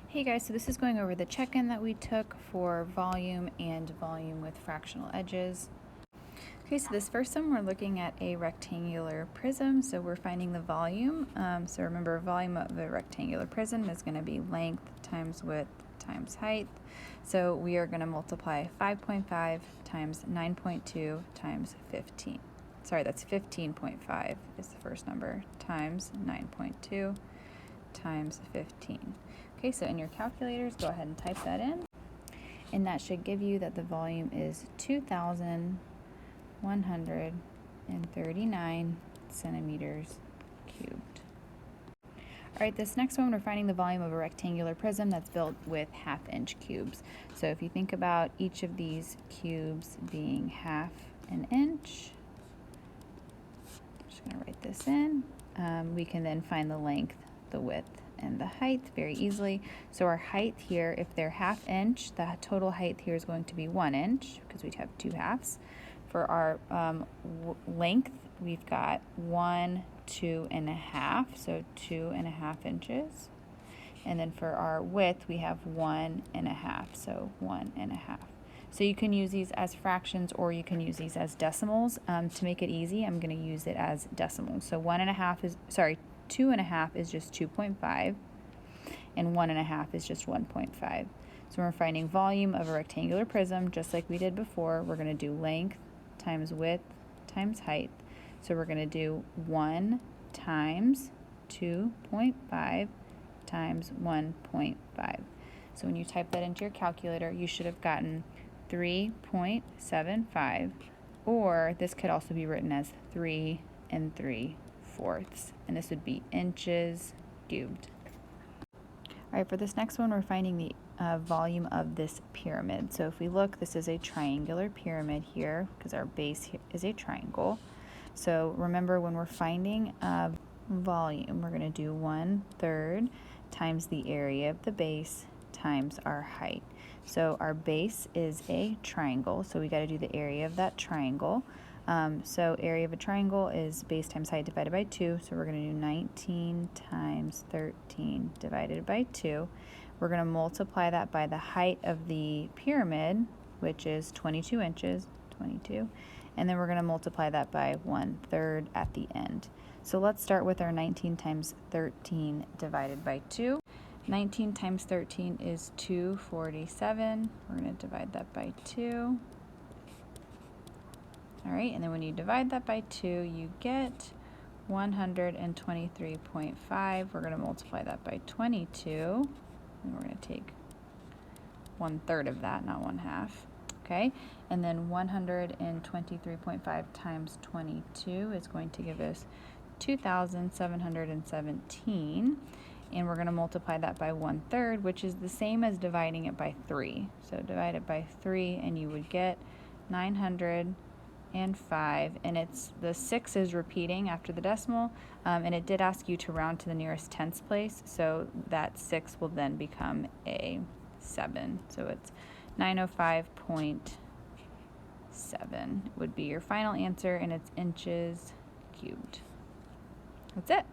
Hey guys, so this is going over the check-in that we took for volume and volume with fractional edges. Okay, so this first one we're looking at a rectangular prism, so we're finding the volume. So remember, volume of a rectangular prism is going to be length times width times height. So we are going to multiply 5.5 times 9.2 times 15. Sorry, that's 15.5 is the first number, times 9.2 times 15. Okay, so in your calculators, go ahead and type that in. And that should give you that the volume is 2,139 centimeters cubed. All right, this next one, we're finding the volume of a rectangular prism that's built with half-inch cubes. So if you think about each of these cubes being half an inch, I'm just gonna write this in. We can then find the length, the width, and the height very easily. So our height here, if they're half inch, the total height here is going to be 1 inch because we have two halves. For our length, we've got 1, 2.5, so 2.5 inches. And then for our width, we have 1.5, so 1.5. So you can use these as fractions or you can use these as decimals. To make it easy, I'm going to use it as decimals. So 2.5 is just 2.5, and 1.5 is just 1.5. So we're finding volume of a rectangular prism, just like we did before. We're going to do length times width times height. So we're going to do 1 times 2.5 times 1.5. So when you type that into your calculator, you should have gotten 3.75, or this could also be written as 3 3/4, and this would be inches cubed. All right, for this next one, we're finding the volume of this pyramid. So if we look, this is a triangular pyramid here because our base is a triangle. So remember, when we're finding volume, we're going to do 1/3 times the area of the base times our height. So our base is a triangle, so we got to do the area of that triangle. So area of a triangle is base times height divided by 2. So we're going to do 19 times 13 divided by 2. We're going to multiply that by the height of the pyramid, which is 22 inches, 22. And then we're going to multiply that by 1/3 at the end. So let's start with our 19 times 13 divided by 2. 19 times 13 is 247. We're going to divide that by 2. All right, and then when you divide that by 2, you get 123.5. We're going to multiply that by 22, and we're going to take 1/3 of that, not 1/2. Okay, and then 123.5 times 22 is going to give us 2,717. And we're going to multiply that by 1/3, which is the same as dividing it by 3. So divide it by 3, and you would get 905, and it's the 6 is repeating after the decimal, and it did ask you to round to the nearest tenths place, so that 6 will then become a 7. So it's 905.7 would be your final answer, and it's inches cubed. That's it.